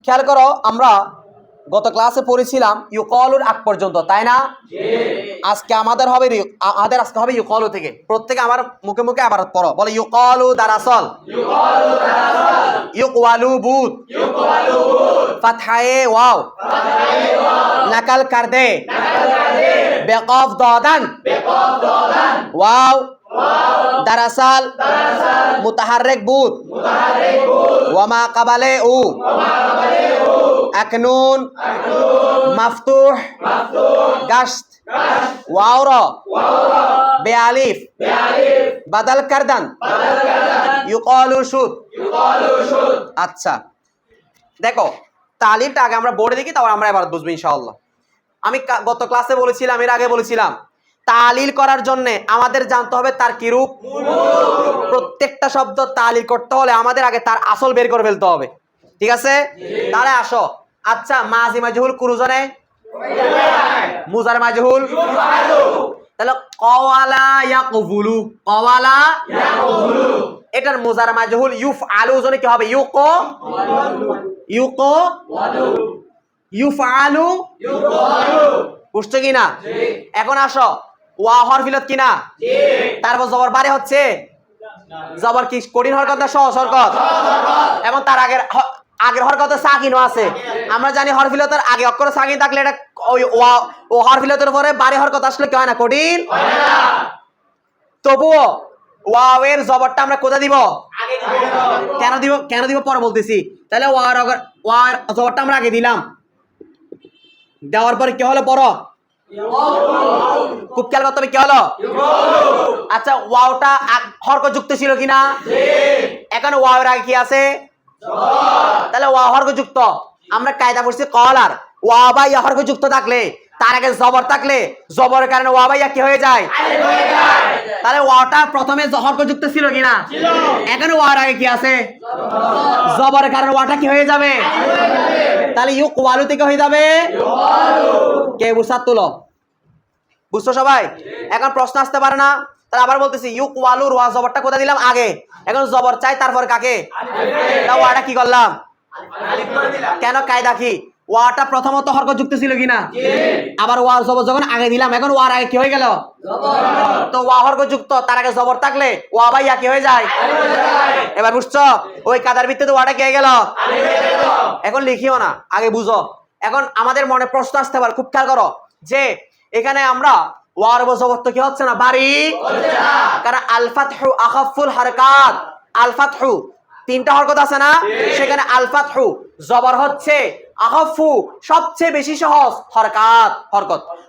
খেয়াল করো, আমরা গত ক্লাসে পড়েছিলাম ইউকলুর আগ পর্যন্ত, তাই না? আজকে আমাদের হবে ইউকলু থেকে। প্রত্যেকে আমার মুখে মুখে আবার পড়ো, বলে ইউকলু দারাসল, ইউকওয়ালু বুত, ফাতহায়ে ওয়াও, নাকাল কার দে, বেকফ দাদান, ওয়াও, দারাসাল, মুতাহাররিক বুত, ওয়ামা কাবালে উ, আকনুন, মাফতুহ, গাশত, ওয়াও র, বেআলিফ, বাদাল কারদান, ইউকলু শুদ। আচ্ছা দেখো, তালিলটা আগে আমরা বোর্ডে দেখি, তারপর আমরা এবার বুঝবো ইনশাআল্লাহ। আমি গত ক্লাসে বলেছিলাম, এর আগে বলেছিলাম, তালিল করার জন্য আমাদের জানতে হবে তার কি রূপ। প্রত্যেকটা শব্দ তালিল করতে হলে আমাদের আগে তার আসল বের করে ফেলতে হবে, ঠিক আছে? তাহলে আসো, আচ্ছা মাজি মাজহুল কুরুজনে, মুজার মাজহুল, তাহলে কওয়ালা ইয়াকবুলু, কওয়ালা ইয়াকবুলু, এটার মুজার মাজহুল ইউফআলু জনে কি হবে? ইউফআলু। বুঝছো কি না? এখন আসো, ওয়া হরফিলত কি না? তারপর জবর বারে হচ্ছে, জবর কি কঠিন হরকত না সহজ হরকত? এবং তার আগের হরকত সাকিনও আছে। আমরা জানি হরফিলতের আগে অক্ষর সাকিন থাকলে এটা ওই ও হরফিলতের পরে বারে হরকত আসলে কি হয় না? কঠিন হয় না। তবুও ওয়াওয়ের জবরটা আমরা কোথায় দিব? কেন দিব পরে বলতেছি। তাহলে ওয়ার জবরটা আমরা আগে দিলাম, দেওয়ার পরে কি হলো? পর খুব খেয়াল করতে হবে, কি হলো? আচ্ছা ওয়াওটা হরকত যুক্ত ছিল কিনা? এখন ওয়াওয়ের আগে কি আছে? তাহলে ওয়া হরকত যুক্ত। আমরা কায়দা করছি কলার, ওয়া বা ইয়া হরকত যুক্ত থাকলে, তার আগে জবর থাকলে, জবরের কারণে ওয়া বা ইয়া কি হয়ে যায়? তাহলে ওয়াটা প্রথমে হরকত যুক্ত ছিল কিনা? এখন ওয়ার আগে কি আছে? জবরের কারণে ওয়াটা কি হয়ে যাবে? তাহলে ইউকওয়ালু থেকে হয়ে যাবে কে? বুঝাত তুলো। বুঝছো সবাই? এখন প্রশ্ন আসতে পারে না? তাহলে আবার বলতেছি, ইউকওয়ালুর ওয়া জবরটা কোথায় দিলাম? আগে। এখন জবর চাই, তারপর কাকে? তা ওয়াটা কি করলাম? কেন? কায়দা কি? ওয়াটা প্রথমত হরকত যুক্ত ছিল কিনা? আবার ওয়া জবর যখন আগে দিলাম, এখন ওয়ার আগে কি হয়ে গেল? তো ওয়া হরকত যুক্ত, তার আগে জবর থাকলে ওয়া বা ইয়া কি হয়ে যায়? এবার বুঝছো? ওই কাদার ভিত্তিতে ওয়াটা কি হয়ে গেল? এখন লিখিও না, আগে বুঝো। এখন আমাদের মনে প্রশ্ন আসতে পারে, খুব খেয়াল করো, যে এখানে আমরা ওয়ার জবর তো কি হচ্ছে না? বারিক হচ্ছে না। কারণ আল ফাতহু আখাফুল হারকাত, আল ফাতহু তিনটা হরকত আছে না? সেখানে আল ফাতহু জবর হচ্ছে, আখাফু সবচেয়ে বেশি সহজ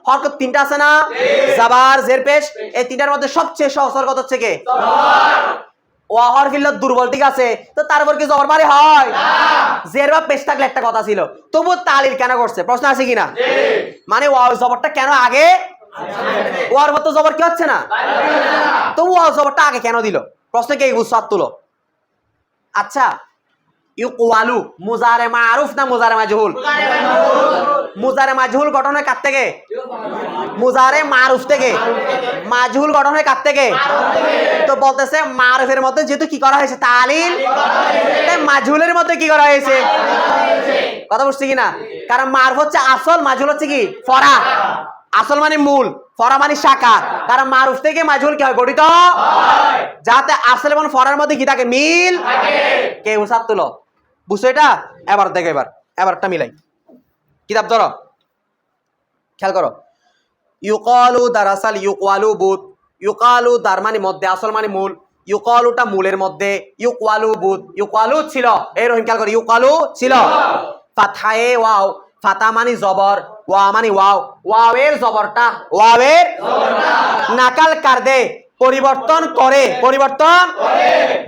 হরকত তিনটা আছে না? জাবার, জের, পেশ, এই তিনটার মধ্যে সবচেয়ে সহজ হরকত হচ্ছে কে? ওয়া হরফিলত দুর্বল, ঠিক আছে? তো তারপর কি জবর বারে হয় না? জের বা পেশ থাকলে একটা কথা ছিল, তবু তালিল কেন করছে? প্রশ্ন আছে কিনা? মানে ওয়া জবরটা কেন আগে? ওয়ার মতো জবর কি হচ্ছে না? তবু ওয়া জবরটা আগে কেন দিল? প্রশ্ন কে বুঝাত তুলো। আচ্ছা ইউকওয়ালু মুজারে মারুফ না মুজারে মাজহুল? মুজারে মাজহুল গঠন হয় কার থেকে? মুজারে মারুফ থেকে। মাজহুল গঠন হয় কার থেকে? তো বলতেছে মারুফের মধ্যে যেহেতু কি করা হয়েছে? তালিল। মাজহুলের মধ্যে কি করা হয়েছে? কথা বুঝছি কিনা? কারণ মারুফ হচ্ছে আসল, মাজহুল হচ্ছে কি? ফরা। আসল মানে মূল, ফরা মানে শাখা। কারণ মারুফ থেকে মাজহুল কি হয়? গঠিত হয়, যাতে আসল এবং ফরার মধ্যে কি থাকে? মিল থাকে। কে উসাত তুলো। বুঝছো এটা? এবার দেখো, এবারটা মিলাই। কিতাব ধরো, খেয়াল করো। ইউকলু দারাসাল, ইউকওয়ালু বুত। ইউকালু দার মানে মধ্যে, আসল মানে মূল, ইউকলুটা মূলের মধ্যে, ইউকওয়ালু বুত। ইউকওয়ালু ছিল, এই রহিম খেয়াল করো, ইউকলু ছিল। ফাতহায়ে ওয়াও, ফাতা মানে জবর, ওয়া মানে ওয়াও, ওয়াওয়ের জবরটা, ওয়াওয়ের নাকাল কার দে পরিবর্তন করে,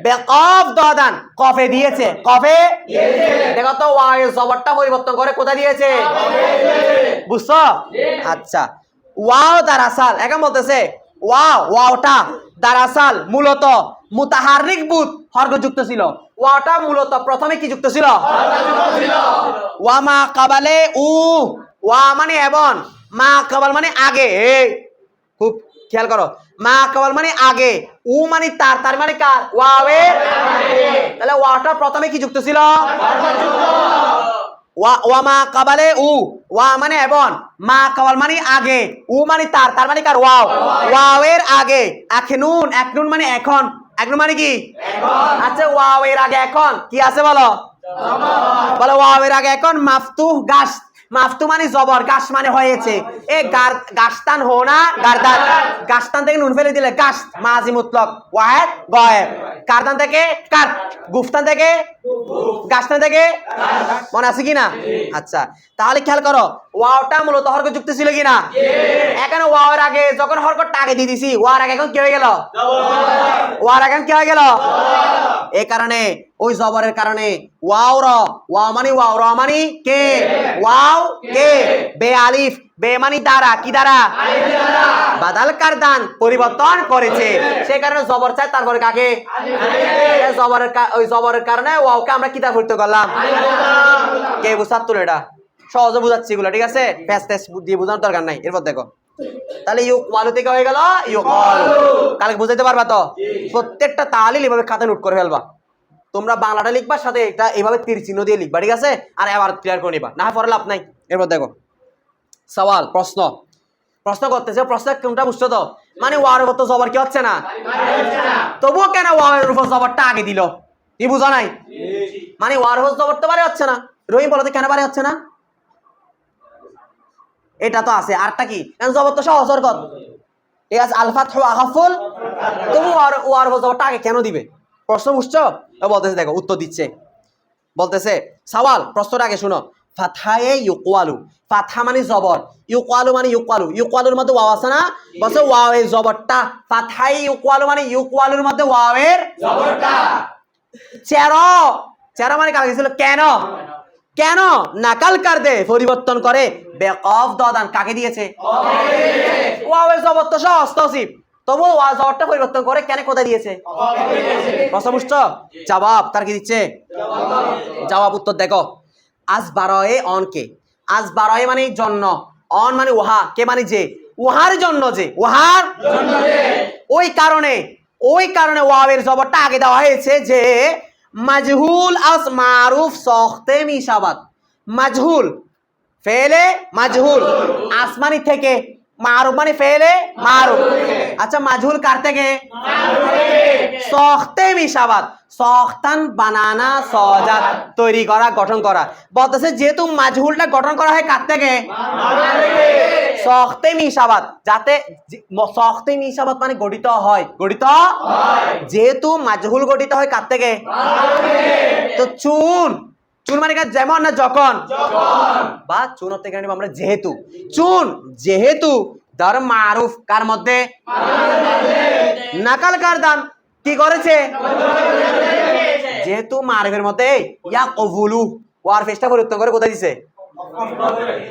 বেকফ দাদান কফে দিয়েছে, কফে দেখো তো ওয়াওয়ের জবরটা পরিবর্তন করে কোথায় দিয়েছে? বুঝছো? আচ্ছা ওয়াও দারাসাল, এখন বলতেছে ওয়াওটা দারাসাল মূলত মুতাহাররিক বুত হরকত যুক্ত ছিল। ওয়াওটা মূলত প্রথমে কি যুক্ত ছিল? ওয়া মা কাবালে উ, ওয়া মানে এবং, মা কাবাল মানে আগে। খুব খেয়াল করো, মা কাবাল মানে আগে, উ মানে তার মানে কার? ওয়াওয়ের। তাহলে ওয়াটা প্রথমে কি যুক্ত ছিল? ওয়া মা কাবালে উ, ওয়া মানে এবং, মা কাবাল মানে আগে, উ মানে তার মানে কার ওয়াও, ওয়াও এর আগে আখনুন, একনুন মানে এখন, একনুন মানে কি এখন। আচ্ছা ওয়াও এর আগে এখন কি আছে বলো, বলো ওয়াও এর আগে এখন মাফতুহ গাস, মাফতু মানে জবর, গাস মানে হয়েছে, এ গাসতান হো না গারদান, গাসতান থেকে নুন ফেলে দিলে গাস, মাজি মুতলক, ওয়াহেদ গায়েব, কারদান থেকে কার, গুফতান থেকে গাসতান থেকে, মনে আছে কিনা? আচ্ছা তাহলে খেয়াল করো ওয়াওটা মূলত হরকত যুক্ত ছিল কিনা, এখানে ওয়াওর আগে যখন হরকতটা আগে দিয়ে দিছি, ওয়ার আগে এখন কি হয়ে গেল, ওয়ার আগে কি হয়ে গেল, এই কারণে ওই জবরের কারণে ওয়াও র, ওয়াও মানে ওয়াও, র মানে কে, ওয়াও কে, বে আলিফ, বে মানে দ্বারা, কি দ্বারা, বাদাল কারদান পরিবর্তন করেছে, সেই কারণে জবর চাই তারপরে কাকে, জবরের ওই জবরের কারণে ওয়াওকে আমরা কি দ্বারা পরিবর্তন করলাম, কে বুঝাত এটা সহজে বুঝাচ্ছি এগুলো, ঠিক আছে, প্যাস ট্যাস দিয়ে বোঝানোর দরকার নাই। এরপর দেখো তাহলে ইউকওয়ালু থেকে হয়ে গেল ইউকওয়ালু, কালকে বুঝাইতে পারবা তো, প্রত্যেকটা তালিল এভাবে খাতে নোট করে ফেলবা, তোমরা বাংলাটা লিখবা সাথে এটা এইভাবে তীর চিহ্ন দিয়ে লিখবা, ঠিক আছে, আর এবার ক্লিয়ার করে নিবা, না পরে লাভ নাই। এরপর দেখো সওয়াল, প্রশ্ন, প্রশ্ন করতেছে, প্রশ্ন কোনটা বুঝছো তো, মানে ওয়ার উপর তো জবর কি হচ্ছে না, তবুও কেন ওয়ার উপর জবরটা আগে দিল, কি বুঝা নাই, মানে ওয়ার উপর জবর তো বারে হচ্ছে না, রহিম বলতে কেন বারে হচ্ছে না, এটা তো আছে, আরটা কি জবর তো সহজ হরকত, ঠিক আছে, আল ফাতহু আখাফুল, তবু ওয়ার উপর জবরটা আগে কেন দিবে, প্রশ্ন বুঝছো? বলতেছে দেখো উত্তর দিচ্ছে, বলতেছে সওয়াল, প্রশ্নটা আগে শুনো, ফাতহায়ে ইউকওয়ালু, ফাতহা মানে জবর, ইউকওয়ালু মানে ইউকওয়ালু, ইউকওয়ালুর মধ্যে ওয়াও আছে না, বলছে ওয়াও এর জবরটা, ফাতহায়ে ইউকওয়ালু মানে ইউকওয়ালুর মধ্যে ওয়াও এর জবরটা, চেরো, চেরো মানে কাল গেছিল কেন, কেন নাকাল কার দে পরিবর্তন করে, বেকফ দদান কাকে দিয়েছে, ওয়াও এর জবর তো সহজ তসিব, তবু ওয়া জবরটা পরিবর্তন করে কেন কোথায় দিয়েছে, প্রশ্ন বুঝছো? জবাব তার কি দিচ্ছে, জবাব উত্তর দেখো, আজ বারোয়ে অনকে, আজ বারোয়ে মানে জন্য, অন মানে ওহা, কে মানে যে, উহার জন্য যে, উহার ওই কারণে ওয়াওয়ের জবরটা আগে দেওয়া হয়েছে, যে মাজহুল আস মারুফ সখতে মিশাবাত, মাজহুল ফেলে মাজহুল, আসমানি থেকে, মারুফ মানে ফেলে মারুফ, আচ্ছা মাজহুল কার থেকে, সখতে মিশাবাত, সখতান বানানা, সজাত তৈরি করা, গঠন করা, বলতেছে যেহেতু মাজহুলটা গঠন করা হয় কার থেকে, সখতে মিশাবাত, যাতে সখতে মিশাবাত মানে গঠিত হয়, গঠিত যেহেতু মাজহুল গঠিত হয় কার থেকে, তো চুন, চুন মানে যেমন না যখন, বা চুন থেকে আমরা যেহেতু, চুন যেহেতু ধর মারুফ কার মধ্যে, নাকাল কার দান কি করেছে, যেহেতু মারুফের মধ্যে ইয়া কবুলু, ওয়ার ফেসটা পরিবর্তন করে কোথায় দিছে,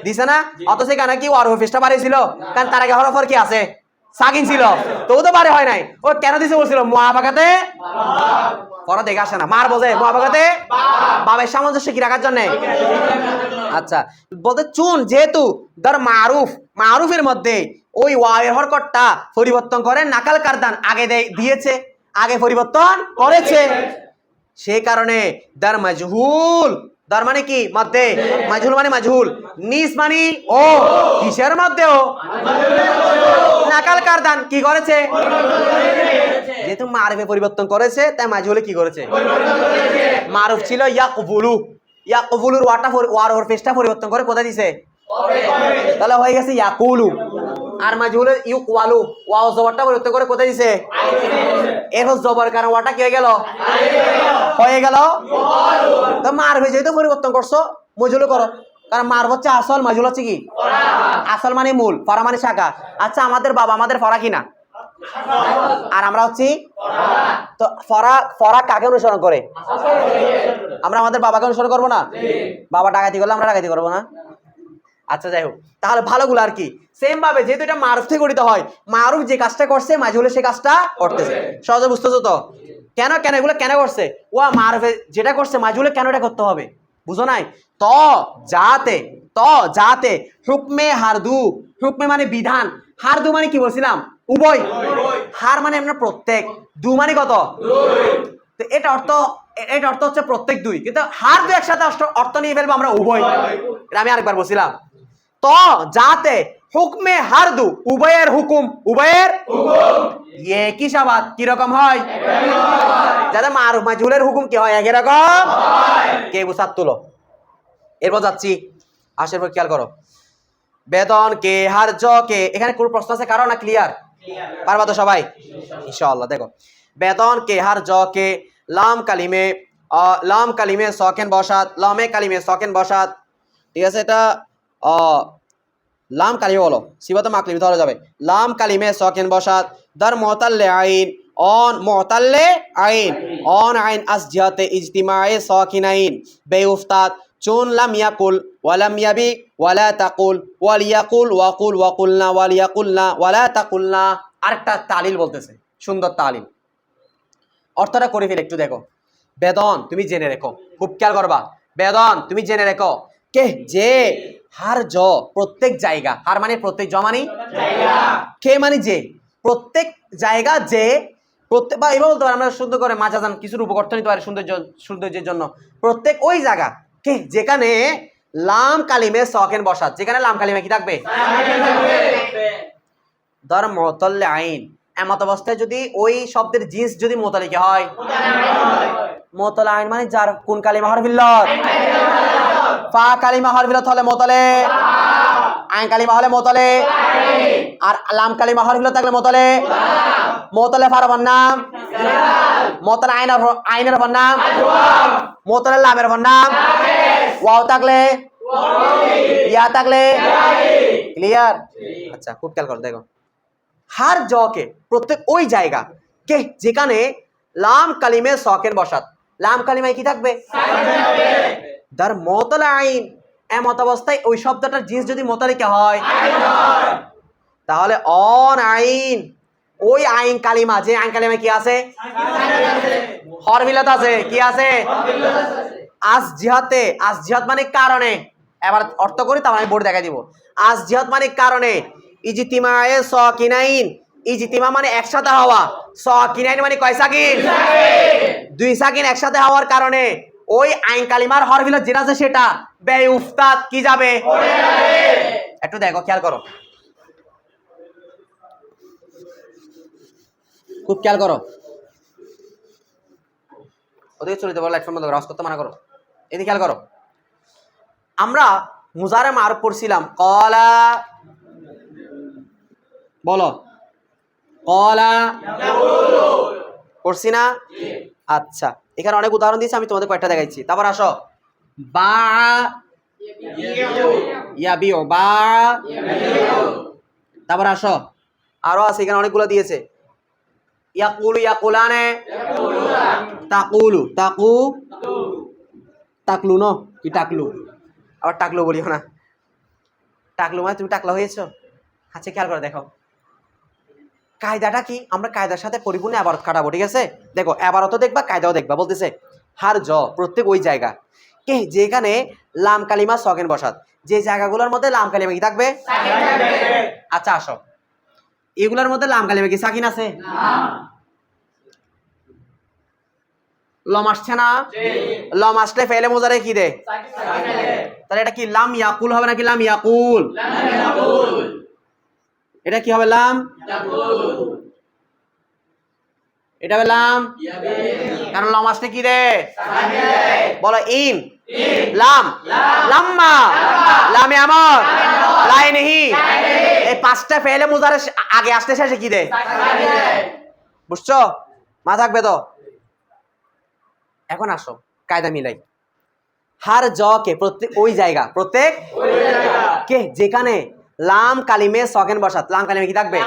দিছে না, অথচ এখানে কি ওয়ার ফেসটা বাড়িয়েছিল, কারণ তার আগে হরফর কি আছে, সাকিন ছিল, তো তো বারে হয় নাই, ও কেন দিছে বলছিল মুআবাকাতে, পরে দেখে আসে না, মার বোঝে মুআবাকাতে বাবার সামঞ্জস্য কি রাখার জন্য, আচ্ছা বলতে চুন যেহেতু ধর মারুফ, মারুফের মধ্যে ওই ওয়াওয়ের হরকতটা পরিবর্তন করে নাকাল কারদান আগে দিয়েছে, আগে পরিবর্তন করেছে, সেই কারণে দার মাজহুল, দার মানে কি মধ্যে, মাজহুল মানে মাজহুল, নিস মানে ও, কিসের মধ্যে ও, নাকাল কারদান কি করেছে, যেহেতু মারুফে পরিবর্তন করেছে তাই মাজহুলে কি করেছে, মারুফ ছিল ইয়াকবুলু, ইয়াকবুলুর ওয়ার ফেসটা পরিবর্তন করে কোথায় দিছে, তাহলে হয়ে গেছে ইয়াকুলু, আর মাজহুলের ইউকওয়ালু ওয়াও জবরটা পরিবর্তন করে কোথায় দিছে, এরপর জবর কারণ ওয়াটা কি হয়ে গেল, হয়ে গেল, তো মারুফে যেহেতু পরিবর্তন করছো মাজহুলে করো, কারণ মারুফ হচ্ছে আসল, মাজহুল হচ্ছে কি, আসল মানে মূল, ফরা মানে শাখা, আচ্ছা আমাদের বাবা আমাদের ফরা কিনা, আর আমরা হচ্ছি, তো ফরা কাকে অনুসরণ করে, আমরা আমাদের বাবাকে অনুসরণ করবো না, বাবা ডাকাতি করলে আমরা ডাকাতি করবো না, আচ্ছা যাই হোক, তাহলে ভালোগুলো আর কি সেম ভাবে যেহেতু এটা মারুফ থেকে গঠিত হয়, মারুফ যে কাজটা করছে মাজহুলে সে কাজটা করতেছে, সহজে বুঝতেছো তো, কেন কেন এগুলো কেন করছে, ওয়া মারুফে যেটা করছে মাজহুলে কেন এটা করতে হবে, বুঝো নাই, তো যাতে হুকমে হারদু, হুকমে মানে বিধান, হারদু মানে কি বলছিলাম উভয়, হার মানে আমরা প্রত্যেক, দু মানে কত, তো এটা অর্থ হচ্ছে প্রত্যেক দুই, কিন্তু হার দুই একসাথে অর্থ নিয়ে ফেলবো আমরা উভয়। এটা আমি আরেকবার বলছিলাম। তো যাতে হুকমে হার দু উভয়ের হুকুম একই সাবাত কিরকম হয়, যাতে মারুফ মাজহুলের হুকুম কি হয় একই রকম। কে বুঝাত তুলো। এরপর যাচ্ছি, আসার পর খেয়াল করো, বেতন কে হার জ কে, এখানে কোন প্রশ্ন আছে কারো না ক্লিয়ার? পারবা তো সবাই ইনশাআল্লাহ। দেখো বেতন কে হার জ কে লাম কালিমে সকেন বসাত, লামে কালিমে সকেন বসাত, ঠিক আছে? এটা লাম কালিমে বলো, সিবাত মাকলিমে ধরা যাবে। লাম কালিমে সকেন বসাত দার মুতাল্লে আইন অন আইন আসজিয়াতে ইজতিমায়ে সাকিনাইন বেউফতাত চুন লাম ইয়াকুল ওয়ালাম ইয়াবি ওয়ালা তাকুল ওয়ালিয়াকুল ওয়াকুলনা ওয়ালিয়াকুলনা ওয়ালা তাকুলনা। আরেকটা তালিল বলতেছে, সুন্দর তালিল, অর্থটা করে ফেলে একটু দেখো। বেদন তুমি জেনে রেখো, খুব খেয়াল করবা। বেদন তুমি জেনে রেখো কে যে হার জ প্রত্যেক জায়গা, হার মানে প্রত্যেক, জ মানে জায়গা, কে মানে যে প্রত্যেক জায়গা, যে প্রত্যেক, বা এবার বলতে পারি আমরা সুন্দর করে মাঝাজান কিছুর উপকর্ত নিতে পারি সৌন্দর্যের জন্য। প্রত্যেক ওই জায়গা কে যেখানে লাম কালিমে সকেন বসাত, যেখানে লাম কালিমে কি থাকবে, ধর মুতাল্লে আইন, এমত অবস্থায় যদি ওই শব্দের জিন্স যদি মোতালিকে হয়, মোতালে আইন মানে যার কোন কালিমা হরফিল্লত, ফা কালিমা হরফিল্লত হলে মোতালে, আইন কালিমা হলে মোতালে, আর লাম কালিমা হরফিল্লত থাকলে মোতালে। মোতালে ফারফার নাম, মোতালে আইনের ফার নাম, মোতালে লামের ফার নাম, ওয়াও থাকলে, ইয়া থাকলে, ক্লিয়ার? আচ্ছা খুব খেয়াল করো, দেখো হার জ কে প্রত্যেক ওই জায়গা কে যেখানে লাম কালিমে সকেন বসাত, লাম কালিমায় কি থাকবে, দার মুতাল্লে আইন, এমত অবস্থায় ওই শব্দটার জিন্স যদি মোতালিকা হয়, তাহলে অন আইন, ওই আইন কালিমা, যে আইন কালিমা কি আছে, হরফিল্লত আছে, কি আছে, আসজিহাতে, আসজিহাত মানে কারণে, এবার অর্থ করি তার আমি বোর্ড দেখাই দিব। আসজিহাত মানে কারণে, ইজতিমায়ে সাকিনাইন, ইজতিমা মানে একসাথে হওয়া, সাকিনাইন মানে কয় সাকিন, দুই সাকিন একসাথে হওয়ার কারণে ওই আইন কালিমার হরফিল্লত যেটা আছে সেটা বেউফতাত কি যাবে, একটু দেখো খেয়াল করো, খুব খেয়াল করো। ওদিকে চলে যেতে বলো, এক সম্বন্ধ রস করতে মানা করো, এদিকে খেয়াল করো। আমরা মুজারে মারুফ পড়ছিলাম, কলা, বলো কলা পড়ছি না? আচ্ছা এখানে অনেক উদাহরণ দিয়েছি, আমি তোমাদের কয়েকটা দেখাইছি। তারপর আসো, বা ইয়াবিউ, বা, তারপর আসো আরো আছে, এখানে অনেকগুলো দিয়েছে। ইয়াকুলু, ইয়াকুলানে, তাকুলু, তাকলু ন কি টাকলু, আবার টাকলু বলিও না, টাকলু মানে তুমি টাকলা হয়েছো। আচ্ছা খেয়াল করে দেখো কায়দাটা কি, আমরা কায়দার সাথে পরিপূর্ণ আবারত কাটাবো, ঠিক আছে? দেখো আবারতও দেখবা কায়দাও দেখবা। বলতেছে হার জ প্রত্যেক ওই জায়গা কে যেখানে লাম কালিমা সকেন বসাত, যে জায়গাগুলোর মধ্যে লাম কালিমা কি থাকবে। আচ্ছা আসো, এগুলোর মধ্যে লাম কালিমা কি সাকিন আছে? লম আসছে না? লম আসলে ফেলে মোজারে কি দে, তাহলে এটা কি লাম ইয়াকুল হবে নাকি লাম ইয়াকুল? এটা কি হবে, লাম, এটা হবে লাম, কারণ লম আসলে কি দে, বলো ইন, লাম, লাম্মা, লামে আমর, লাই নেহি, এই পাঁচটা ফেলে মোজারে আগে আসতে শেষে কি দে, বুঝছো? মা থাকবে তো। এখন আসো কায়দা মিলাই, হার জ কে প্রত্যেক ওই জায়গা, প্রত্যেক কে যেখানে লাম কালিমে সকেন বসাত, লাম কালিমে কি থাকবে,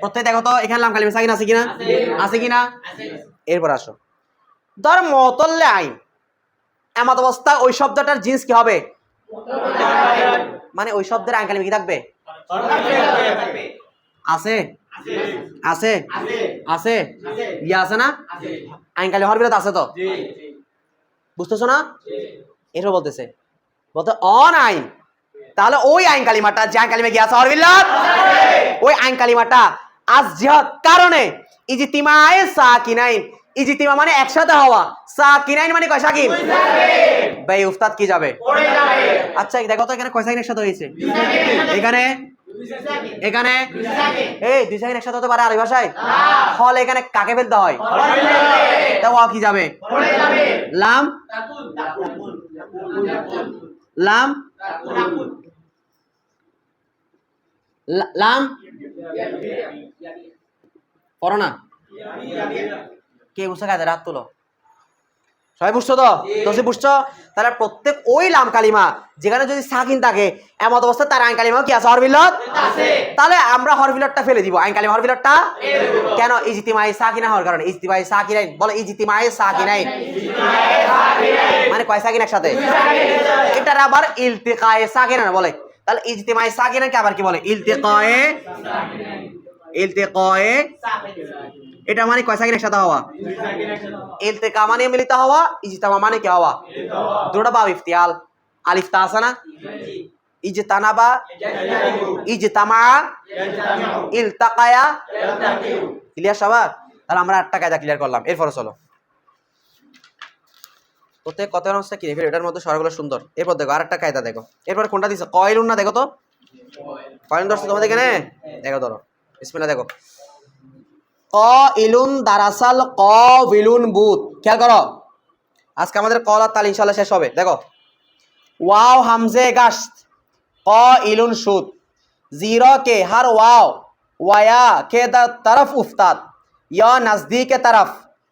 প্রত্যেক। দেখো তো এখানে লাম কালিমে সাকিন আছে কিনা, আছে কিনা? এরপর আসো, ধর মুতাল্লে আইন, এমত অবস্থা ওই শব্দটার জিন্স কি হবে, মানে ওই শব্দের আইন কালিমে কি থাকবে, আছে, আছে, আছে, ইয়া আছে না, আইন কালিমা হরফিল্লত আছে তো, বুঝতেছো না? এরপর বলতেছে অন আইন, তাহলে ওই আইন কালিমাটা যে আইন কালিমা কি আছে হরফিল্লত, ওই আইন কালিমাটা আসজিহাত কারণে ইজতিমায়ে সাকিনাইন, ইজতিমা মানে একসাথে হওয়া, সাকিনাইন মানে কয় সাকিন, ভাই উস্তাদ কি যাবে? আচ্ছা দেখো তো এখানে কয় সাকিন একসাথে হয়েছে? এখানে এখানে এই দুই সাকিন একসাথে হতে পারে আরবি ভাষায়? হল এখানে কাকে ফেলতে হয়? তা ওয়াও কি যাবে? লাম লাম লাম পড়ো না, কে বুঝছো? কাজে রাত তুলো, সবাই বুঝছো তো? তো বুঝছো? তাহলে প্রত্যেক ওই লাম কালিমা যেখানে যদি সাকিন থাকে এমন অবস্থা তার আইন কালিমা কি আছে? হরফিলত আছে। তাহলে আমরা হরফিলতটা ফেলে দিব, আইন কালিমা হরফিলতটা কেন? ইজতিমাই সাকিনা হওয়ার কারণে। ইজতিমাই সাকিনাইন বলে, ইজতিমাই সাকিনাইন মানে কয় সাকিন একসাথে? এটার আবার ইলতিকায়ে সাকিনা বলে। তাহলে ইজতিমাই সাকিনাকে আবার কি বলে? ইলতিকায়ে ইলতিকায়ে এটা মানে কয় সাকিন একসাথে হওয়া? ইলতিকা মানে মিলিত হওয়া, ইজতিমা মানে কি হওয়া? দুটো বাব ইফতিয়াল, আলিফ তা আছে না? ইজতানাবা, ইজতামা, ইলতাকায়া, ক্লিয়ার সবার? তাহলে আমরা 8টা কায়দা ক্লিয়ার করলাম। এরপরে চলো প্রত্যেক কথা অবস্থা কি রেখে এটার মধ্যে স্বরগুলো সুন্দর। এরপর দেখো আরেকটা কায়দা দেখো। এরপর কোনটা দিছে? কয়লুন না? দেখো তো কয়লুন ধরছো তোমাদের এখানে? দেখো ধরো, বিসমিল্লাহ দেখো। ইলুন দারাসাল বিলুন বুত। খেয়াল করো, আজকে আমাদের কল আর তাল ইনশাআল্লাহ শেষ হবে। দেখো ওয়াও হামজে গাশত ইলুন সুদ, জিরো के हर वाव वया के तरफ उफ्ताद या नजदीक के तरफ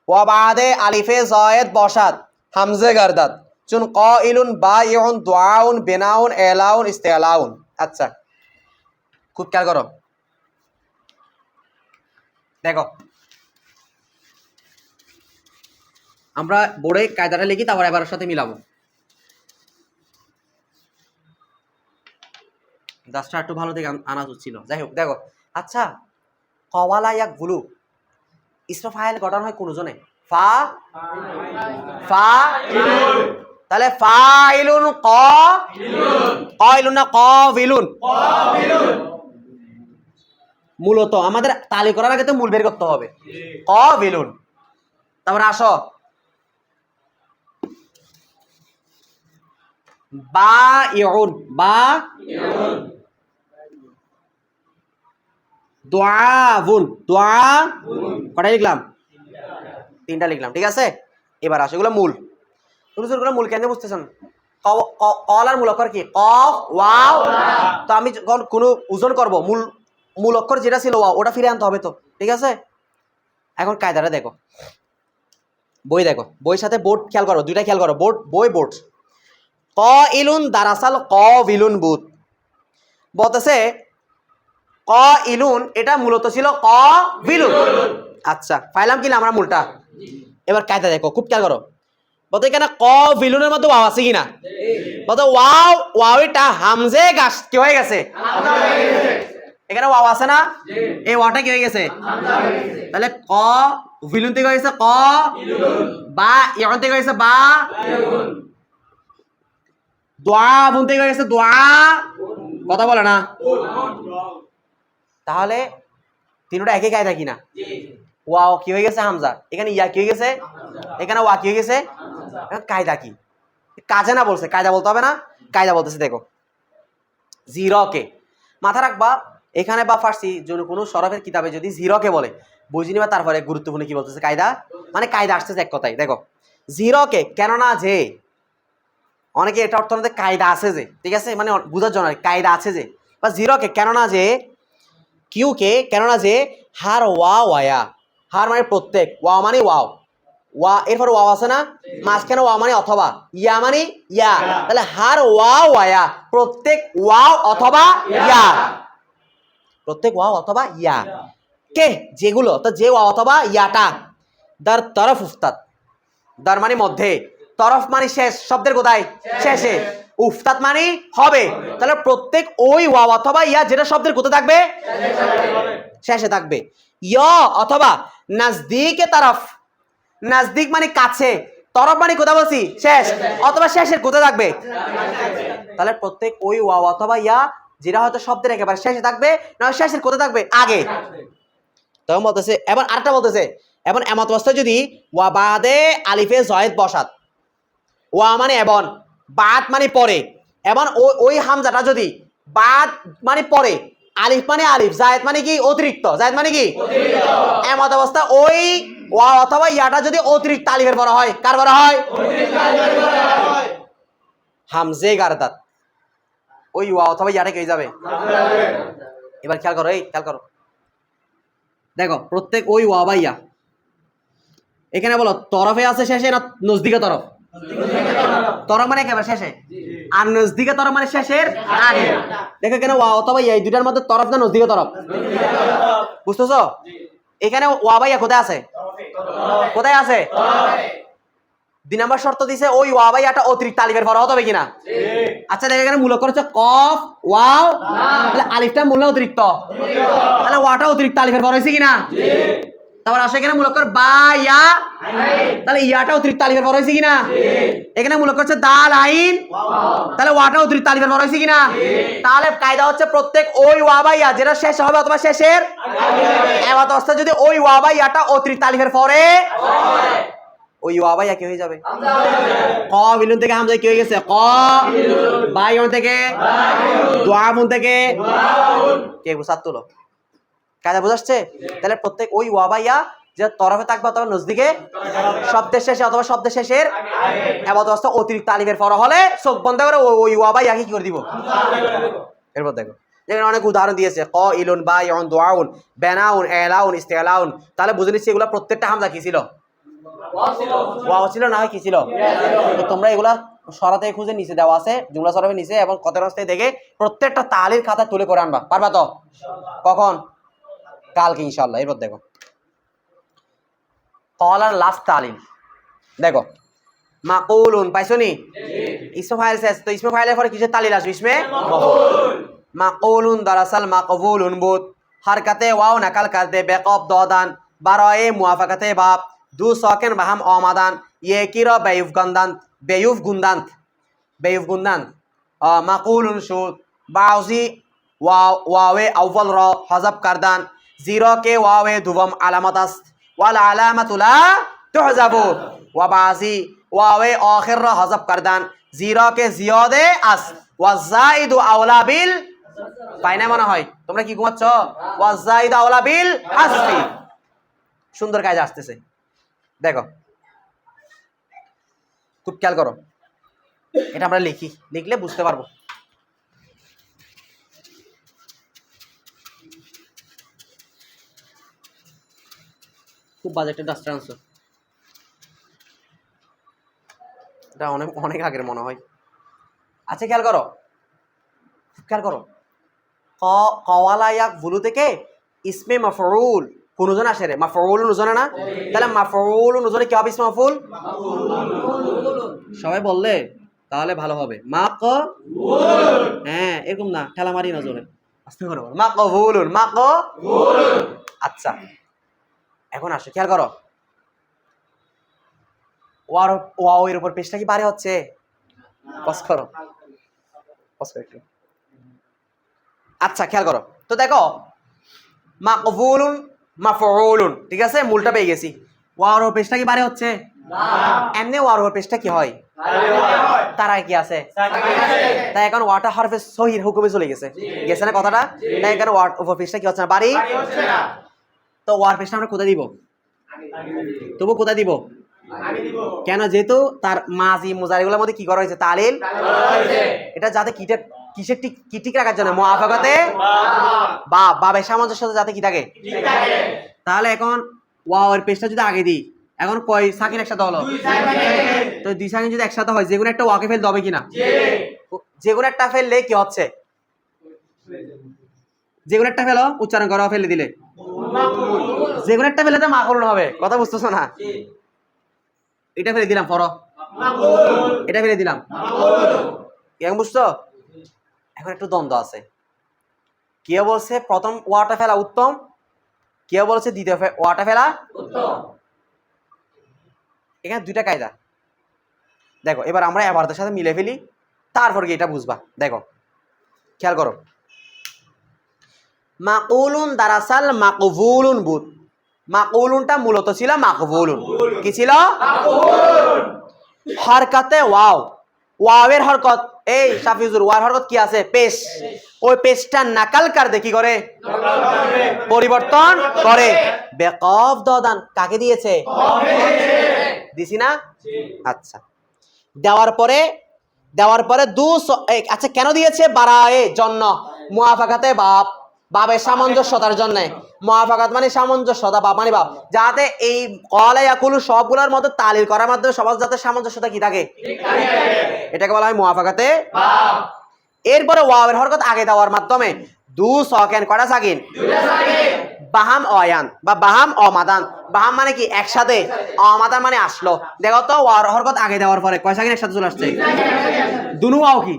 व बादे अलिफे ज़ायद बौशाद हमजे गर्दत चुन इलुन बायउन दुआउन बिनाउन एलाउन इस्तेलाउन। अच्छा খুব খেয়াল করো, দেখো আমরা বোর্ডে কায়দাটা লিখি, তারপর এবার সাথে মিলাবো। দাসটা একটু ভালো থেকে আনা ছিল, যাই হোক দেখো। আচ্ছা কওয়ালা ইয়াক ভুলু ইসমে ফাইল গঠন হয় কোন জনে? ফা ফা তাহলে ফাইলুন ইলুন না বিলুন? মূলত আমাদের তালি করার আগে তো মূল বের করতে হবে। বিলুন। তারপর আসো বা ইউন, বা দুআবুন, দুআ কটা লিখলাম? 3টা লিখলাম, ঠিক আছে। এবার আসো এগুলো মূল। এগুলো মূল কেন বুঝতেছেন? কলার মূল অক্ষর কি? কফ ওয়াও। তো আমি যখন কোনো ওজন করব মূল অক্ষর যেটা ছিল ওয়াও ওটা ফিরে আনতে হবে তো, ঠিক আছে। এখন কায়দাটা দেখো, বই দেখো, বইয়ের সাথে বোর্ড খেয়াল করো, দুইটা খেয়াল করো, বোর্ড বই বোর্ড। ইলুন দারাসাল বিলুন বুত বলতেছে ইলুন এটা মূলত ছিল বিলুন। আচ্ছা পাইলাম কিনা আমরা মূলটা? এবার কায়দা দেখো, খুব খেয়াল করো। বলতে এখানে বিলুনের মধ্যে ওয়াও আছে কিনা? বলতে ওয়াও এটা হামজে গাছ কি হয়ে গেছে? এখানে ওয়াও আছে না? এই ওয়াওটা কি হয়ে গেছে? তাহলে বিলুন থেকে হয়েছে বা ইয়ন থেকে হয়েছে বা, দোয়া বুন থেকে হয়েছে দোয়া, কথা বলে না। তাহলে তিনটা একই কায়দা কিনা? ওয়াও কি হয়ে গেছে? হামজা। এখানে ইয়া কি হয়ে গেছে? এখানে ওয়া কি হয়ে গেছে? কায়দা কি? কাজে না বলছে, কায়দা বলতে হবে না? কায়দা বলতেছে দেখো, জিরোকে মাথা রাখবা। এখানে বা ফার্সি কোনো সরফের কিতাবে যদি জিরোকে বলে বুঝে নিবা, তারপরে গুরুত্বপূর্ণ কি বলতেছে? কায়দা মানে কায়দা আসতেছে এক কথাই। দেখো জিরোকে কেননা যে, অনেকে এটা অর্থ মধ্যে কায়দা আছে যে, ঠিক আছে, মানে বুঝার জন্য কায়দা আছে যে, বা জিরোকে কেননা যে, কিউকে কেননা যে, হার ওয়ায়া, হার মানে প্রত্যেক, ওয়া মানে ওয়াও, ওয়া এরপর ওয়াও আছে না, মাঝখানে ওয়া মানে অথবা, ইয়া মানে ইয়া। তাহলে হার ওয়ায়া প্রত্যেক ওয়াও অথবা ইয়া, প্রত্যেক ওয়াও অথবা ইয়া কে যেগুলো, তো যে ওয়াও অথবা ইয়াটা দার তরফ উফতাদ, দার মানে মধ্যে, তরফ মানে শেষ, শব্দের কোথায়? শেষে, উফতাদ মানে হবে। তাহলে প্রত্যেক ওই ওয়াও অথবা ইয়া যেটা শব্দের কোথায় থাকবে? শেষে থাকবে। ইয়া অথবা নাজদিকে তরফ, নাজদিক মানে কাছে, তরফ মানে কোথায় বলছি? শেষ, অথবা শেষের কোথায় থাকবে? তাহলে প্রত্যেক ওই ওয়াও অথবা ইয়া যেটা হয়তো শব্দের একেবারে শেষে থাকবে, না শেষের কোথায় থাকবে? আগে। তখন বলতেছে, এবার আরেকটা বলতেছে এবং এমত অবস্থায় যদি ওয়া বাদে আলিফে জয়েদ বসাত, ওয়া মানে এবং, বাদ মানে পরে, এবং ওই হামজাটা যদি বাদ মানে পরে, আলিফ মানে আলিফ, জায়েদ মানে কি অতিরিক্ত, জায়েদ মানে কি এমত অবস্থা ওই ওয়া অথবা ইয়াটা যদি অতিরিক্ত আলিফের পরে হয়, কার পরে হয়? হামজে গারদাত, ওই ওয়া অথবা ইয়াটা কে যাবে? এবার খেয়াল করো, এই খেয়াল করো, দেখো প্রত্যেক ওই ওয়া বা ইয়া এখানে বলো তরফে আছে শেষে না নজদিকে তরফ? তরফ মানে একেবারে শেষে, আর নজদিকে তরফ মানে শেষের আগে। দেখো এখানে ওয়া অথবা ইয়া এই দুটার মধ্যে তরফ না নজদিকে তরফ? বুঝতেছো? এখানে ওয়া বা ইয়া কোথায় আছে? কোথায় আছে? 2 নম্বর শর্ত দিছে ওই ওয়া বা ইয়াটা অতিরিক্ত আলিফের পরে হতে হবে কিনা? আচ্ছা দেখো এখানে মূলক করেছে কফ ওয়াও, তাহলে আলিফটা মূল অতিরিক্ত, তাহলে ওয়াটা অতিরিক্ত আলিফের পরে হয়েছে কিনা? তারপর আসে এখানে মূলক করে বা ইয়া, তাহলে ইয়াটা অতিরিক্ত আলিফের পরে হয়েছে কিনা? এখানে মূলক করছে দাল আইন, তাহলে ওয়াটা অতিরিক্ত আলিফের পরে হয়েছে কিনা? তাহলে কায়দা হচ্ছে প্রত্যেক ওই ওয়া বা ইয়া যেটা শেষ হবে অথবা শেষের এমত অবস্থা যদি ওই ওয়া বা ইয়াটা অতিরিক্ত আলিফের পরে, ওই ওয়া বা ইয়া কি হয়ে যাবে? ক বিলুন থেকে হামজা কি হয়ে গেছে? ক বাইউন থেকে দুআবুন থেকে কে বুঝাত তুলো, কায়দা বুঝাচ্ছে? তাহলে প্রত্যেক ওই ওয়া বা ইয়া যে তরফে থাকবে অথবা নজদিকে, শব্দের শেষে অথবা শব্দের শেষের এমত অবস্থা অতিরিক্ত আলিফের পরে হলে চোখ বন্ধ করে ওই ওয়া বা ইয়াকে কি করে দিব? এরপর দেখো যেখানে অনেক উদাহরণ দিয়েছে, ক ইলুন বা ইউন দুআউন বানাউন এলাউন ইস্তিলাউন, তাহলে বুঝে নিচ্ছি এগুলা প্রত্যেকটা হামজা কি ছিল? ওয়াও ছিল না কি ছিল? তো তোমরা এগুলা সরাতে খুঁজে নিচে দেওয়া আছে, জুমলা সরাবে নিচে, এবং কথার রাস্তায় দেখে প্রত্যেকটা তালির খাতা তুলে করে আনবা, পারবা তো? কখন? কালকে ইনশাআল্লাহ। এরপর দেখো কলার লাস্ট তালিম, দেখো মাকুলুন পাইছো নি? ইসমে ফাইল শেষ, তো ইসমে ফাইলের পরে কিসের তালিল আসবে? ইসমে মাফউল। মাকুলুন দারাসাল মাকবুলুন বুত, হারকাতে ওয়াও নাকাল করতে বেকব দদান বারায়ে মুআফাকাতে বাব দু সাকিন বাহাম আমাদান ইয়েকিরা বেয়ুফ গন্দান্ত বেয়ুফ গুন্দান্ত বেয়ুফ গুন্দান্ত মাকুলুন শুদ বাউজি ওয়াওয়ে আউয়াল র হযফ করদান জিরো के वावे दुवम अलामत अस्त वाल अलामतुला तुहज़बु व बाज़ी वावे आखिर रा हज़फ करदान जीरो के जियादे अस व ज़ाइदु अवला बिल পাইনা মনে হয় তোমরা কি ঘুমাচ্ছ? व ज़ाइदु अवला बिल हस्फी। সুন্দর কাজ আসতেছে, দেখো খুব খেয়াল করো, এটা আমরা লিখলে বুঝতে পারবো। খুব বাজেটের ডাস্টার আনছো, এটা অনেক আগের মনে হয়। আচ্ছা খেয়াল করো, খেয়াল করো, কওয়ালা ইয়াক ভুলু থেকে ইসমে মাফউল কোনজন আসে রে? মাফউল নুজনে না, তাহলে মাফউল নুজনে কি হবে? ইসমে মাফউল। সবাই বললে তাহলে ভালো হবে। হ্যাঁ এরকম না, ঠেলা মারি নজরে, আস্তে করে বল মাকবুলুন মাকবুলুন। আচ্ছা এখন আসো খেয়াল করো, ওয়াও এর উপর পেশটা কি বাড়ে হচ্ছে? পজ করো একটু। আচ্ছা খেয়াল করো, তো দেখো মাকবুলুন মাফউলুন, ঠিক আছে, মূলটা পেয়ে গেছি। ওয়ার উপর পেশটা কি বাড়ে হচ্ছে? এমনি ওয়ার উপর পেশটা কি হয়? তারা কি আছে? তাই এখন ওয়াটা হরফে সহির হুকুমে চলে গেছে না কথাটা? তাই এখন ওয়ার উপর পেশটা কি হচ্ছে না? বাড়ি। তো ওয়ার পেশটা আমরা কোথায় দিব? তবু কোথায় দিব? কেন? যেহেতু তার মাজি মুজারিগুলোর মধ্যে কি করা হয়েছে? তালিল। এটা যাতে কিসের ঠিক রাখার জন্য, মুআফাকাতে বা বাবে সামঞ্জস্য সাথে যাতে কি থাকে। তাহলে এখন ওয়াও এর পেশটা যদি আগে দিই, এখন কয় সাকিন একসাথে হলো? তো 2 সাকিন যদি একসাথে হয়, যেগুলো একটা ওয়াকে ফেল হবে কিনা? যেগুলো একটা ফেললে কি হচ্ছে? যেগুলো একটা ফেলো উচ্চারণ করা ফেলে দিলে যেগুলো একটা ফেলে তো মাকবুল হবে। কথা বুঝতেছো না? এটা ফেলে দিলাম পড়ো, এটা ফেলে দিলাম, কেমন বুঝছো? এখন একটু দ্বন্দ্ব আছে, কেউ বলছে প্রথম ওয়াটা ফেলা উত্তম, কেউ বলছে দ্বিতীয় ওয়াটা ফেলা উত্তম। এখানে দুইটা কায়দা, দেখো এবার আমরা এবারদের সাথে মিলে ফেলি, তারপর কি এটা বুঝবা। দেখো খেয়াল করো, মাকুলুন দারাসাল মাকবুলুন বুত, মাকুলুনটা মূলত ছিল মাকবুলুন। কি ছিল? হরকতে ওয়াও, ওয়াওয়ের হরকত, এই শাফিজুর ওয়ার হরকত কি আছে? পেশ। ওই পেশটা নাকাল কার দে, কি করে? পরিবর্তন করে। বেকফ দদান কাকে দিয়েছে? দিছি না? আচ্ছা, দেওয়ার পরে আচ্ছা কেন দিয়েছে? বারায়ে জন্য, মুআফাকাতে বাপ, বাবের সামঞ্জস্যতার জন্য। মুআফাকাত মানে সামঞ্জস্যতা, বাপ মানে বাপ, যাতে এই কলা ইয়াকুলু সবগুলোর মধ্যে তালিল করার মাধ্যমে সবার যাতে সামঞ্জস্যতা কি থাকে, এটাকে বলা হয় মুআফাকাতে বাপ। এরপরে ওয়াওয়ের হরকত আগে দেওয়ার মাধ্যমে দু সকেন, কয়টা সাকিন? বাহাম অয়ান বা বাহাম অমাদান। বাহাম মানে কি? একসাথে। অমাদান মানে আসলো। দেখো তো ওয়ার হরকত আগে দেওয়ার পরে কয় সাকিন একসাথে চলে আসছে? দুনু ওয়াও কি?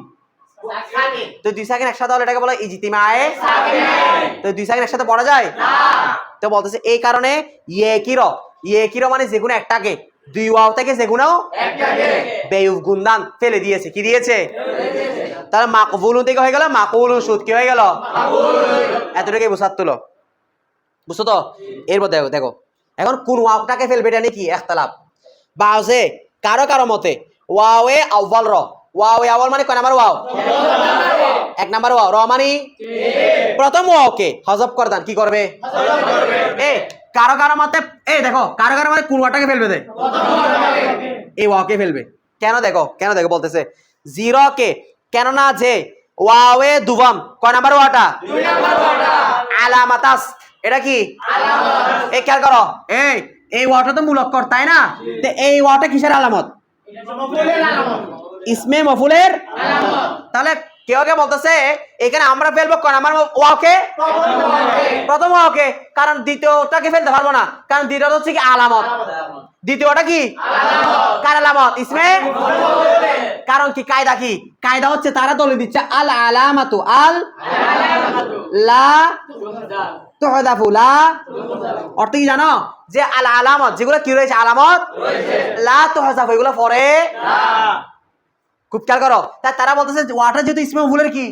তো দুই সাকিন একসাথে হলে এটাকে বলা ইজতিমায়ে সাকিনাইন। তো দুই সাকিন একসাথে পড়া যায় না। তো বলতেছে এই কারণে ইয়েকির মানে যেগুলো একটাকে, দুই ওয়াও থেকে যেগুলো একটাকে বেউফ গুন্দান ফেলে দিয়েছে। কি দিয়েছে? তাহলে মাকবুলুন থেকে হয়ে গেল মাকুলুন, সুদ কি হয়ে গেল? এতটুকুই বুঝার তুলো, বুঝছো তো? এরপর দেখো এখন কোন ওয়াওটাকে ফেলবে এটা নিয়ে কি ইখতিলাফ। বাজে কারো মতে ওয়াওয়ে আউয়াল র, ওয়াওয়ে আউয়াল মানে কয় নাম্বার ওয়াও? এক নাম্বার ওয়াও। র মানে প্রথম ওয়াওকে হযফ করে দেন, কি করবে? কারো মতে দেখো কারো মানে কোন ওয়াওটাকে ফেলবে? এই ওয়াওকে ফেলবে। কেন দেখো বলতেছে জিরো কে, কেন না যে ওয়াওয়ে দুবাম, কয় নাম্বার ওয়াটা? দুই নাম্বার ওয়াটা। আলামাতাস, এটা কি? আলামত। খেয়াল করো, এই ওয়াটা তো মুলক্কর, তাই না? তো এই ওয়াটা কিসের আলামত? ইসমে মফুলের আলামত। তাহলে কেউ বলতেছে এখানে আমরা ফেলবো কয় নাম্বার ওয়াকে? প্রথম ওয়াকে, কারণ দ্বিতীয়টাকে ফেলতে পারবো না, কারণ দ্বিতীয়টা হচ্ছে কি? আলামত। দ্বিতীয়টা কি? কার আলামত? ইসমে। কারণ কি? কায়দা কি? কায়দা হচ্ছে তারা দলিল দিচ্ছে আল আলামাতু লা তুহদাফু লা। অর্থ কি জানো? যে আল আলামত যেগুলো কি রয়েছে, আলামত লা তুহদাফু, এগুলো পরে না। খুব খেয়াল করো। তাই তারা বলতেছে ওয়াটা যেহেতু ইসমে মফুলের কি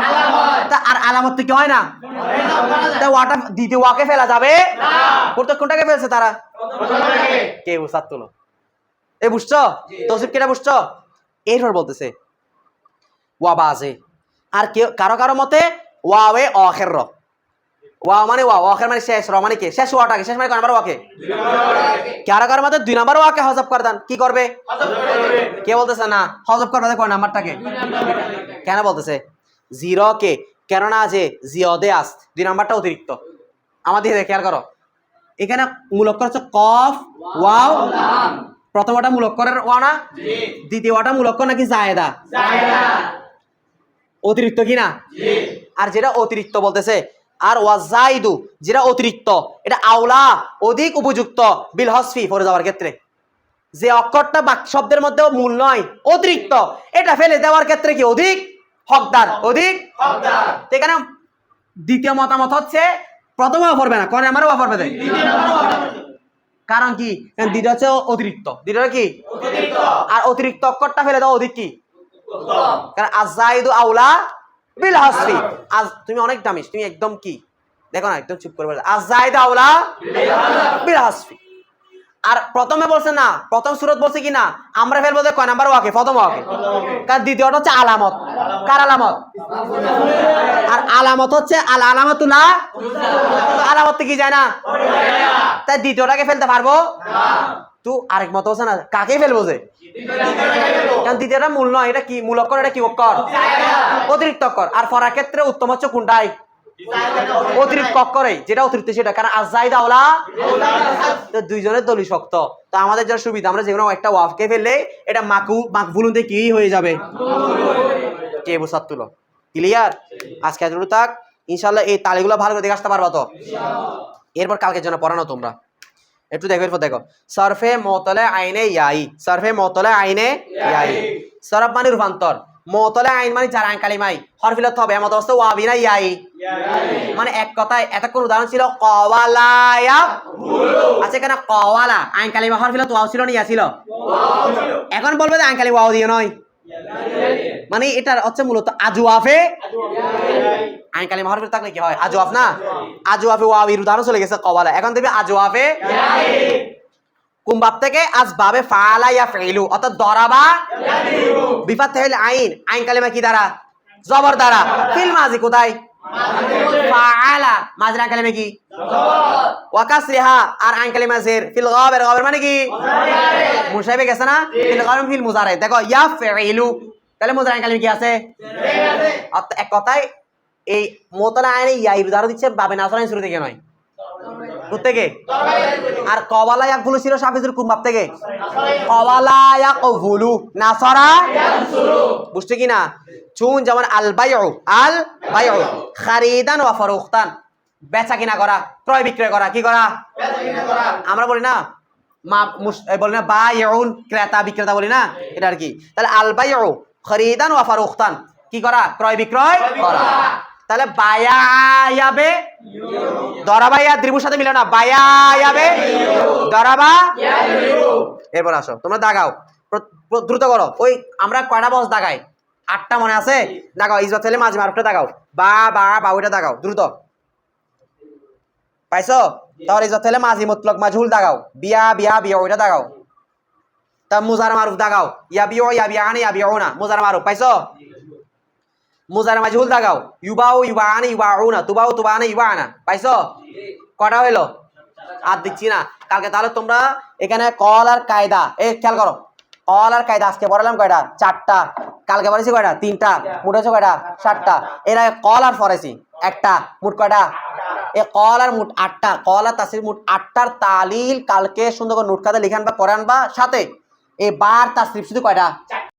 আলামত, আর আলামত কি হয় না? তাই ওয়াটা দ্বিতীয় ওয়াকে ফেলা যাবে না। কোনটাকে ফেলছে তারা? কে বুঝার তুলো? বুঝছো? তৌসিফ কেটা বুঝছো? এরপর বলতেছে ওয়া বাজে, আর কেউ কারো মতে ওয়াওয়ে আখির র, ওয়াও মানে ওয়াও, আখির মানে শেষ, র মানে কি? শেষ ওয়াটাকে, শেষ মানে কয় নাম্বার ওয়াকে? কারো মতে দুই নাম্বার ওয়াকে হযফ করে দেন, কি করবে? কে বলতেছে না হযফ করবে কয় নাম্বারটাকে? কেন বলতেছে জিরো কে? কেন না যে জিয়দে আস, দুই নাম্বারটা অতিরিক্ত। আমাদের খেয়াল করো, এখানে মুলক্কর হচ্ছে কফ ওয়াও লাম। প্রথমটা মুলক্করের ওয়া না? দ্বিতীয়টা মুলক্কর নাকি জায়েদা? অতিরিক্ত কি না? আর যেটা অতিরিক্ত বলতেছে, আর ওয়াজাইদু যেটা অতিরিক্ত, এটা আওলা অধিক উপযুক্ত বিল হসফি পড়ে যাওয়ার ক্ষেত্রে। যে অক্ষরটা বাক শব্দের মধ্যে মূল নয়, অতিরিক্ত, এটা ফেলে দেওয়ার ক্ষেত্রে কি? অধিক হকদার। এখানে দ্বিতীয় মতামত হচ্ছে প্রথম ওয়া পড়বে না, কয় নাম্বার ওয়া পড়বে? কারণ কি? দ্বিতীয় হচ্ছে অতিরিক্ত, দ্বিতীয় কি? আর অতিরিক্ত অক্ষরটা ফেলে দাও অধিক কি? কারণ আজাইদু আওলা বিল হাসফি। আজ তুমি অনেক দামিস, তুমি একদম কি দেখো না, একদম চুপ করে বলে আজাইদু আওলা বিল হাসফি। আর প্রথমে বলছে না, প্রথম সূরত বলছে কি না আমরা ফেলবো কয় নাম্বার ওয়াকে? প্রথম ওয়াকে। কারণ দ্বিতীয়টা হচ্ছে আলামত। কার আলামত? আর আলামত হচ্ছে আল আলামাতুল্লাহ, আলামত কি যায় না, তাই দ্বিতীয়টাকে ফেলতে পারবো না। তো আরেক মত হচ্ছে না, কাকে ফেলবো? যে কারণ দ্বিতীয়টা মূল নয়, এটা কি? মূল অক্ষর, এটা কি অক্ষর? অতিরিক্ত অক্ষর। আর পড়ার ক্ষেত্রে উত্তম হচ্ছে কোনটাই? অতিরিক্ত অক্ষরে, যেটা অতিরিক্ত সেটা। কারণ আজাইদ আওলা, তো দুইজনের দলিল শক্ত। তো আমাদের যার সুবিধা, আমরা যেকোনো একটা ওয়াফকে ফেললে এটা মাকবুলুনতে কি হয়ে যাবে? কে বুঝার তুলো? ক্লিয়ার? আজকে এতটুকু থাক, ইনশাআল্লাহ এই তালিগুলো ভালো করে দেখে আসতে পারবা তো? এরপর কালকের জন্য পড়ানো তোমরা একটু দেখো। এরপর দেখো সরফে মুতলা আইনে ইয়াই, সরফে মুতলা আইনে ইয়াই। সরফ মানে রূপান্তর, মুতলা আইন মানে যার আইন কালিমাই হরফিলত হবে এমত অবস্থা ওয়া বিনা ইয়াই। মানে এক কথায় এতক্ষণ উদাহরণ ছিল কওয়ালা ইয়াকুলু। আচ্ছা এখানে কওয়ালা আইন কালিমা হরফিলত ওয়াও ছিল না ইয়া ছিল? এখন বলবে যে আইন কালিমা ওয়াও দিয়ে নয়, মানে এটা হচ্ছে মূলত আজওয়াফে আইন কালিমা হরফ থাকলে কি হয় আজওয়াফ না আজওয়াফে ওয়াবির উদাহরণ চলে গেছে কওয়ালা এখন দেখবি আজওয়াফে কোন বাব থেকে আসবাবে ফাআলা ইয়াফইলু অর্থাৎ দরাবা বিফাতহিল আইন আইন কালিমা কি দ্বারা জবর দ্বারা ফিল মাজি কোথায় ফাআলা মাজির আইন কালিমা কি ওয়া কাসরিহা আর আইন কালিমা জের ফিল গাবের গাবের মানে কি মুশাবিহ গেছে না ফিল গাবের ফিল মুজারে দেখো ইয়াফইলু তাহলে মুজারে আইন কালিমা কি আছে এক কথায় এই মোতালা আইনে ইয়াই উদাহরণ দিচ্ছে বাবে নাসরানি শুরু থেকে নয় থেকে আর কওয়ালা ইয়াকফুলু ছিল সাফিজুল কুমবাব থেকে কওয়ালা ইয়াকফুলু নাসরা ইয়ানসুরু বুঝতে কি না চুন যেমন আল বাইউ খারিদান ওয়া ফারুখতান বেচা কিনা করা ক্রয় বিক্রয় করা কি করা বেচা কিনা করা আমরা বলি না বলি না বাইউন ক্রেতা বিক্রেতা বলি না এটা আর কি তাহলে আল বাইউ খারিদান ওয়া ফারুখতান কি করা ক্রয় বিক্রয় করা তাহলে বায়ায়াবে দরাবা ইয়া দ্রিবুর সাথে মিলে না বায়ায়াবে দরাবা এরপর আসো তোমরা দাগাও দ্রুত করো ওই আমরা কয়টা বস দাগাই 8টা মনে আছে দাগাও ইসবাত ছেলে মাঝে মারুফটা দাগাও বা বা বা ওইটা দাগাও দ্রুত পাইছো তাহলে ইসবাত ছেলে মাঝি মুতলক মাজহুল দাগাও বিয়া বিয়া বিয়া ওইটা দাগাও তা মুজারা মারুফ দাগাও ইয়া বিয়া ইয়া বিয়ানি ইয়া বিয়াউনা মুজারা মারুফ পাইছো মুজারা মাজহুল দাগাও ইউবাউ ইউবানি ইউবাউনা তুবাউ তুবানা ইউবানা পাইছো কটা হইলো আর দিচ্ছি না কালকে তাহলে তোমরা এখানে কল আর কায়দা খেয়াল করো কল আর কায়দা আজকে পড়ালাম কয়টা 4টা কালকে পড়াইছি কয়টা 3টা মোট হচ্ছে কয়টা 7টা এর আগে কল আর পড়াইছি একটা মোট কয়টা এ কল আর মোট 8টা কল আর তাসরিফ মোট 8টার তালিল কালকে সুন্দর করে নোট খাতা লিখান বা করান বা সাথে এই বার তাসরিফ শুধু কয়টা